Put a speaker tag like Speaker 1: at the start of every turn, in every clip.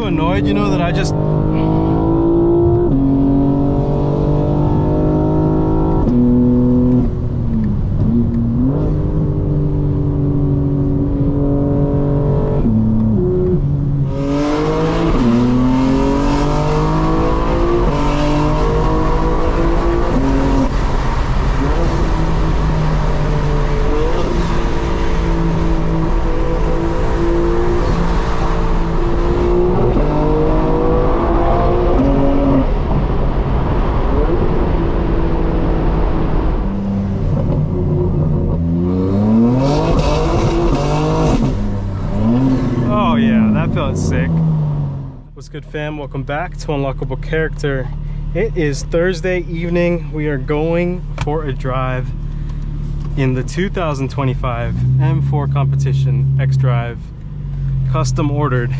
Speaker 1: so annoyed, you know, that I just... Felt sick. What's good, fam? Welcome back to Unlockable Character. It is Thursday evening. We are going for a drive in the 2025 M4 competition Xdrive, custom ordered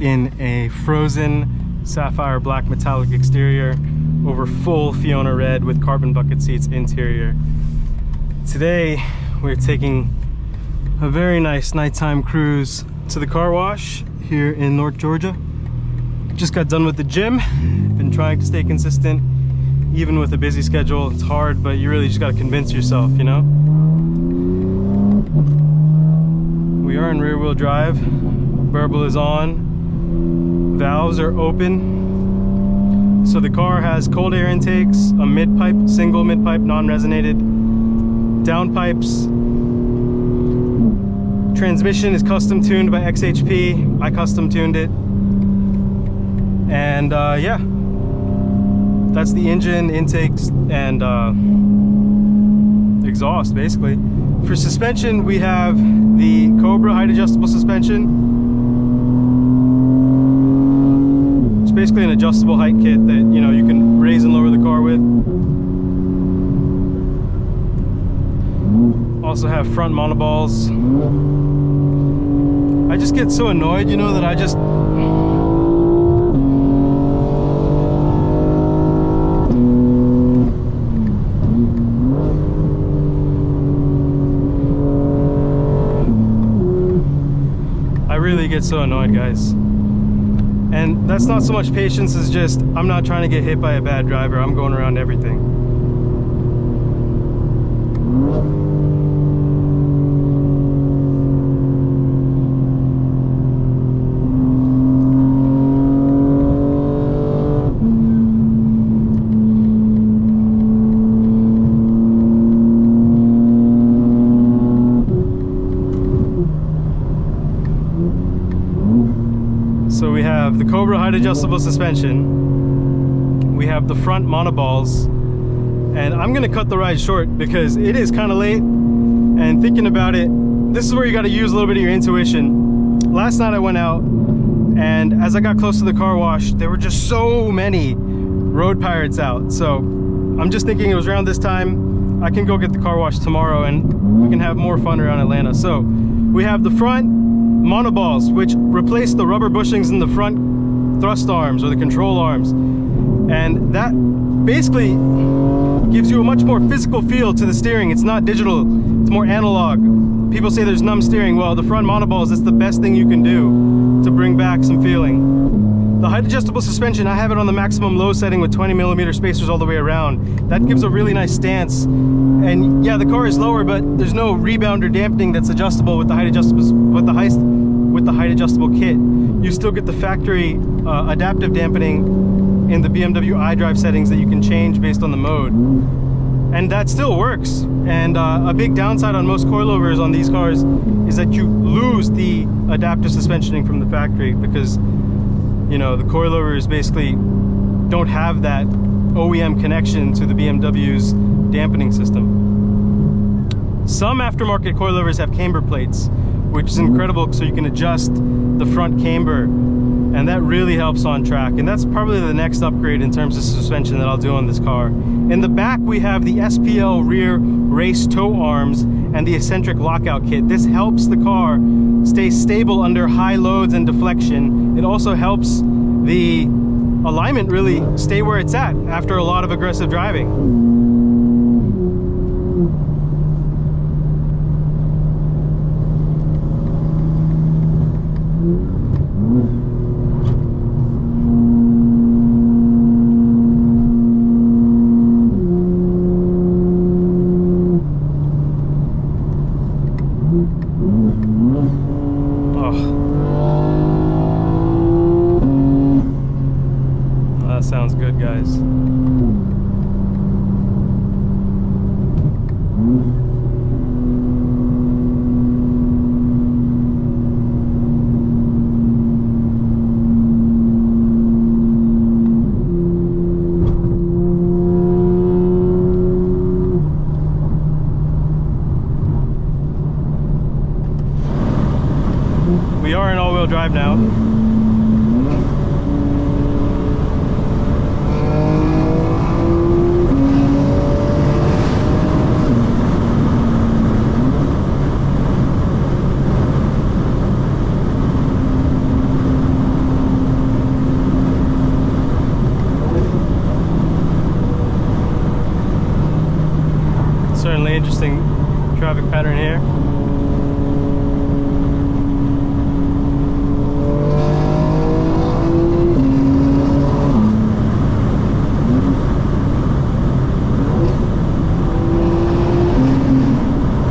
Speaker 1: in a frozen sapphire black metallic exterior over full Fiona red with carbon bucket seats interior. Today we're taking a very nice nighttime cruise to the car wash here in North Georgia. Just got done with the gym. Been trying to stay consistent even with a busy schedule. It's hard, but you really just got to convince yourself, you know. We are in rear wheel drive. Burble is on. Valves are open. So the car has cold air intakes, a mid-pipe, single mid-pipe, non-resonated, downpipes. Transmission is custom tuned by XHP. I custom tuned it. And yeah, that's the engine, intakes, and exhaust basically. For suspension, we have the Cobra height adjustable suspension. It's basically an adjustable height kit that, you know, you can raise and lower the car with. Also have front monoballs. I just get so annoyed, you know, that I just... I really get so annoyed, guys. And that's not so much patience as just, I'm not trying to get hit by a bad driver. I'm going around everything. So we have the Cobra height adjustable suspension, we have the front monoballs, and I'm gonna cut the ride short because it is kind of late, and thinking about it, this is where you got to use a little bit of your intuition. Last night I went out, and as I got close to the car wash, there were just so many road pirates out. So I'm just thinking it was around this time, I can go get the car wash tomorrow and we can have more fun around Atlanta. So we have the front monoballs, which replace the rubber bushings in the front thrust arms or the control arms, and that basically gives you a much more physical feel to the steering. It's not digital, it's more analog. People say there's numb steering. Well, the front monoballs, it's the best thing you can do to bring back some feeling. The height adjustable suspension, I have it on the maximum low setting with 20mm spacers all the way around. That gives a really nice stance. And yeah, the car is lower, but there's no rebound or dampening that's adjustable with the height adjustable kit. You still get the factory adaptive dampening in the BMW iDrive settings that you can change based on the mode, and that still works. And a big downside on most coilovers on these cars is that you lose the adaptive suspensioning from the factory, because, you know, the coilovers basically don't have that OEM connection to the BMW's dampening system. Some aftermarket coilovers have camber plates, which is incredible, so you can adjust the front camber, and that really helps on track. And that's probably the next upgrade in terms of suspension that I'll do on this car. In the back, we have the SPL rear race tow arms and the eccentric lockout kit. This helps the car stay stable under high loads and deflection. It also helps the alignment really stay where it's at after a lot of aggressive driving. We are in all-wheel drive now. Certainly interesting traffic pattern here.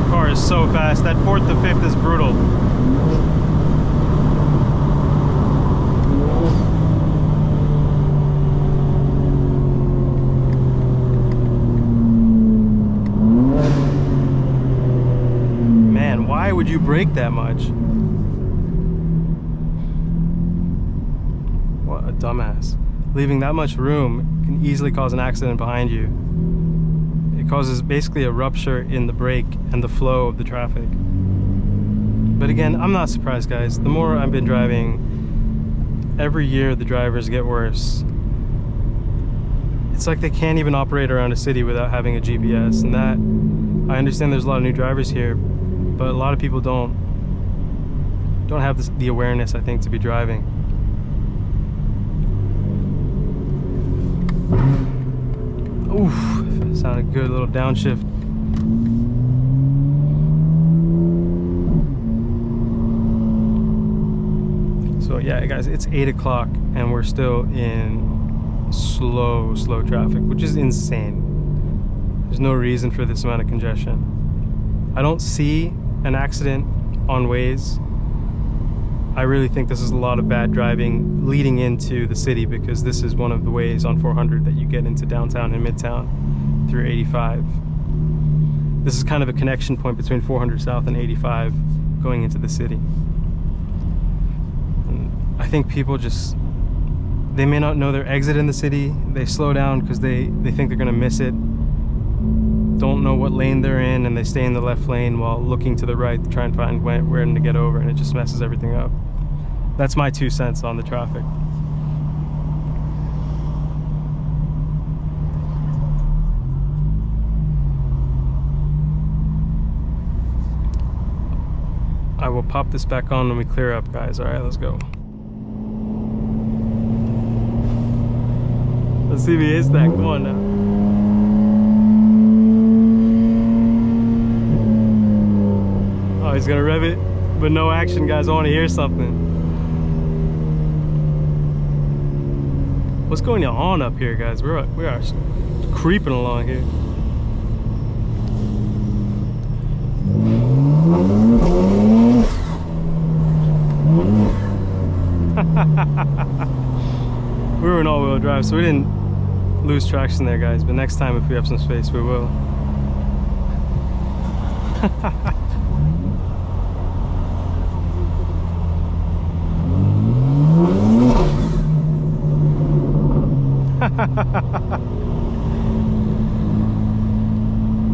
Speaker 1: Car is so fast. That 4th to 5th is brutal. Why would you brake that much? What a dumbass. Leaving that much room can easily cause an accident behind you. It causes basically a rupture in the brake and the flow of the traffic. But again, I'm not surprised, guys. The more I've been driving, every year the drivers get worse. It's like they can't even operate around a city without having a GPS, and that, I understand there's a lot of new drivers here, but a lot of people don't have the awareness, I think, to be driving. Oof, sounded good, a little downshift. So yeah, guys, it's 8 o'clock and we're still in slow traffic, which is insane. There's no reason for this amount of congestion. I don't see an accident on Waze. I really think this is a lot of bad driving leading into the city, because this is one of the ways on 400 that you get into downtown and Midtown through 85. This is kind of a connection point between 400 South and 85 going into the city. And I think people they may not know their exit in the city. They slow down because they think they're gonna miss it. Don't know what lane they're in, and they stay in the left lane while looking to the right to try and find where to get over, and it just messes everything up. That's my 2 cents on the traffic. I will pop this back on when we clear up, guys. All right, let's go. Let's see if he hits that. Come on now. Oh, he's gonna rev it, but no action, guys. I want to hear something. What's going on up here, guys? We are creeping along here. We were in all-wheel drive, so we didn't lose traction there, guys. But next time, if we have some space, we will.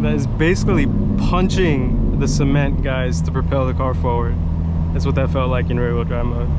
Speaker 1: That is basically punching the cement, guys, to propel the car forward. That's what that felt like in rear-wheel drive mode.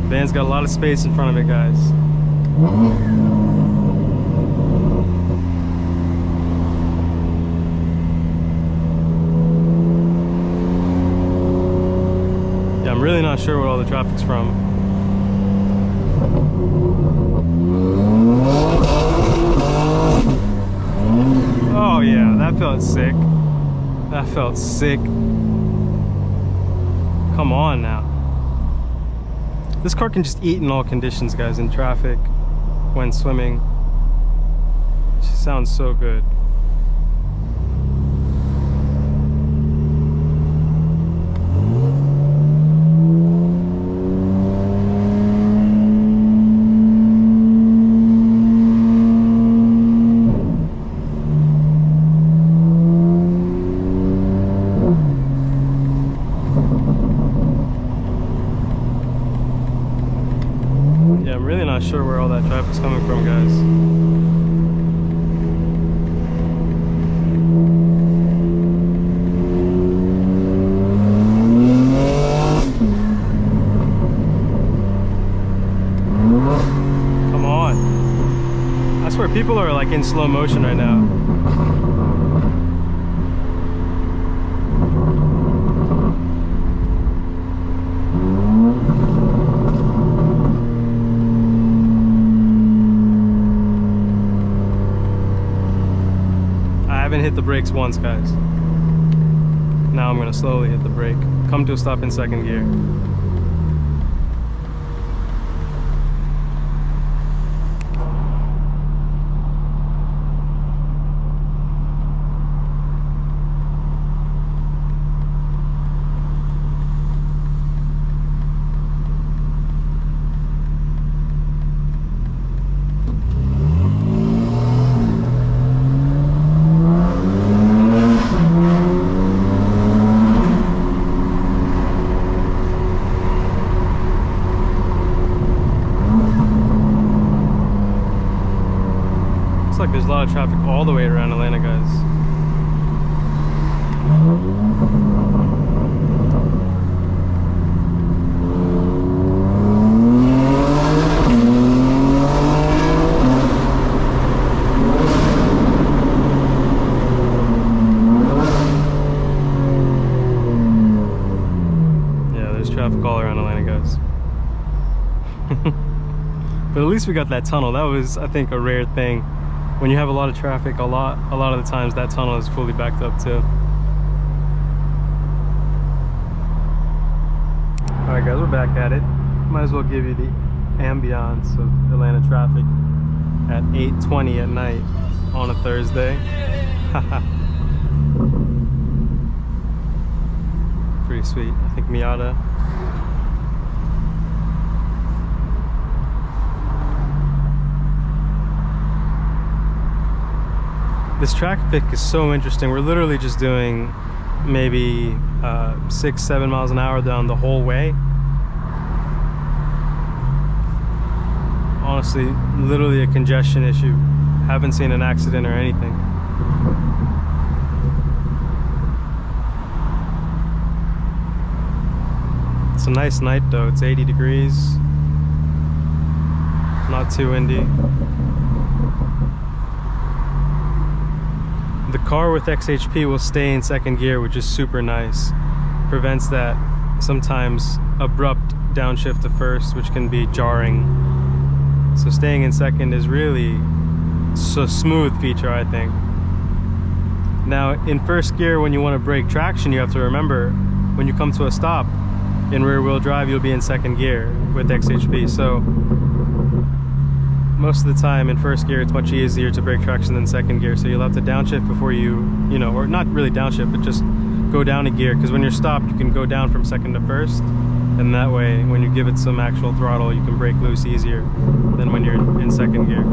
Speaker 1: Van's got a lot of space in front of it, guys. Yeah, I'm really not sure what all the traffic's from. Oh yeah, that felt sick. That felt sick. Come on now. This car can just eat in all conditions, guys, in traffic, when swimming. It just sounds so good. swear people are like in slow motion right now. I haven't hit the brakes once, guys. Now I'm gonna slowly hit the brake. Come to a stop in second gear. Like there's a lot of traffic all the way around Atlanta, guys. Yeah, there's traffic all around Atlanta, guys. But at least we got that tunnel. That was, I think, a rare thing. When you have a lot of traffic, a lot of the times that tunnel is fully backed up too. All right, guys, we're back at it. Might as well give you the ambiance of Atlanta traffic at 8:20 at night on a Thursday. Pretty sweet. I think Miata. This traffic is so interesting. We're literally just doing maybe 6-7 miles an hour down the whole way. Honestly, literally a congestion issue. Haven't seen an accident or anything. It's a nice night though. It's 80 degrees. Not too windy. The car with XHP will stay in second gear, which is super nice. Prevents that sometimes abrupt downshift to first, which can be jarring. So staying in second is really a smooth feature, I think. Now in first gear, when you want to brake traction, you have to remember when you come to a stop in rear wheel drive, you'll be in second gear with XHP. So most of the time in first gear, it's much easier to brake traction than second gear. So you'll have to downshift before you know, or not really downshift, but just go down a gear. Because when you're stopped, you can go down from second to first. And that way, when you give it some actual throttle, you can break loose easier than when you're in second gear.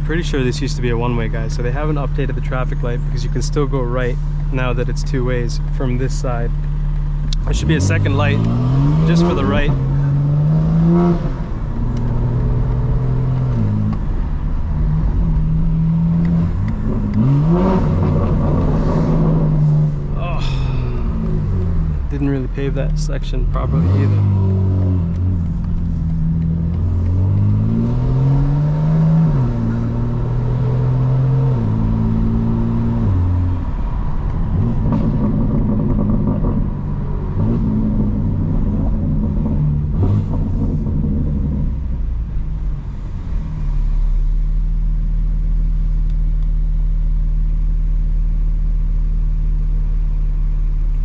Speaker 1: Pretty sure this used to be a one-way, guys, so they haven't updated the traffic light because you can still go right now that it's two ways from this side. There should be a second light just for the right. Oh, didn't really pave that section properly either.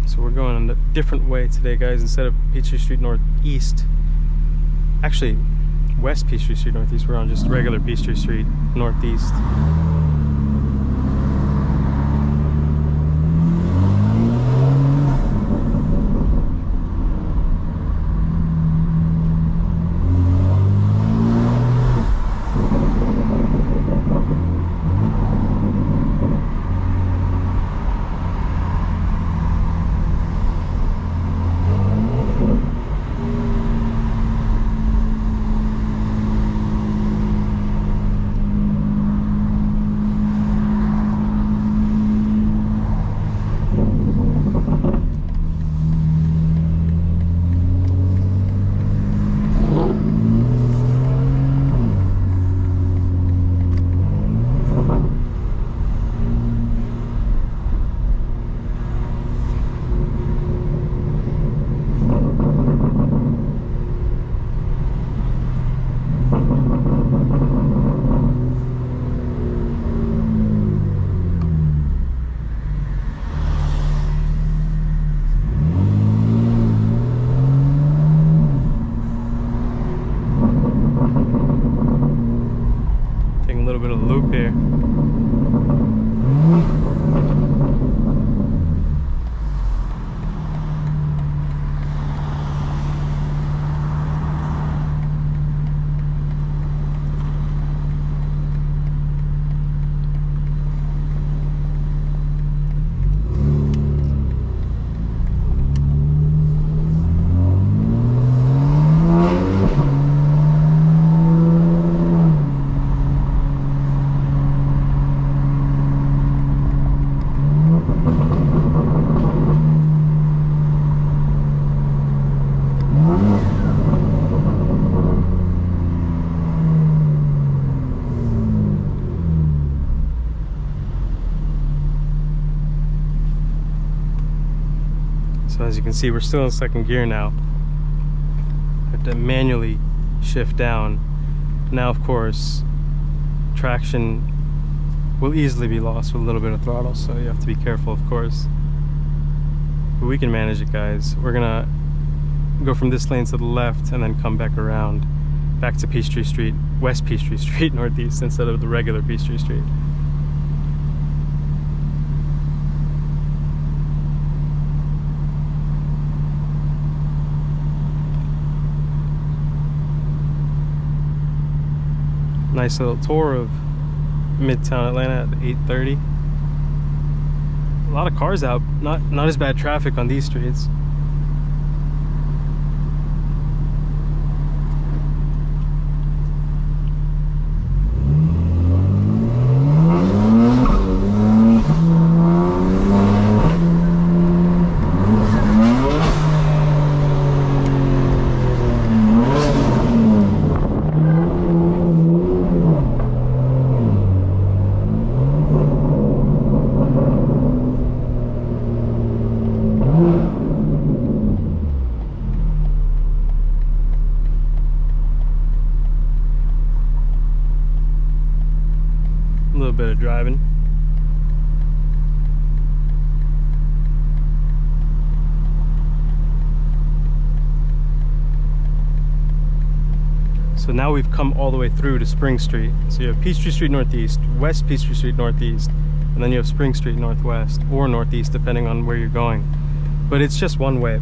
Speaker 1: So we're going a different way today, guys. Instead of Peachtree Street Northeast, actually West Peachtree Street Northeast, we're on just regular Peachtree Street Northeast. Here. So as you can see, we're still in second gear now. I have to manually shift down. Now, of course, traction will easily be lost with a little bit of throttle, so you have to be careful, of course. But we can manage it, guys. We're gonna go from this lane to the left and then come back around, back to Peachtree Street, West Peachtree Street Northeast, instead of the regular Peachtree Street. Nice little tour of Midtown Atlanta at 8:30. A lot of cars out, not as bad traffic on these streets. A little bit of driving. So now we've come all the way through to Spring Street. So you have Peachtree Street Northeast, West Peachtree Street Northeast, and then you have Spring Street Northwest or Northeast, depending on where you're going. But it's just one way.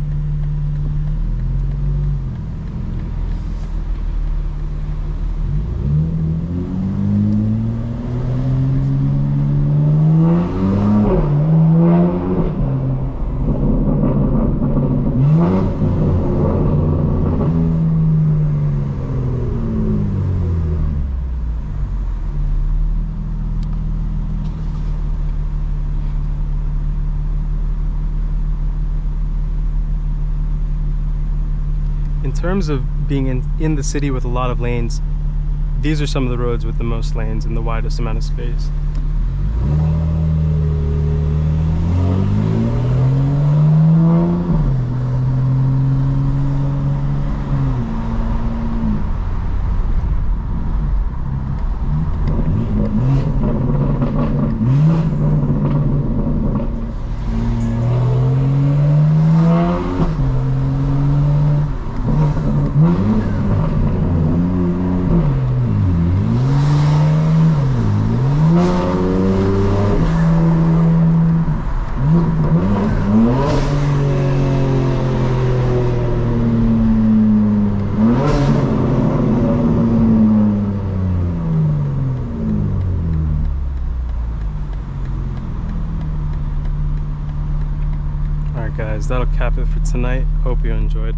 Speaker 1: terms of being in the city with a lot of lanes, these are some of the roads with the most lanes and the widest amount of space. Guys, that'll cap it for tonight. Hope you enjoyed.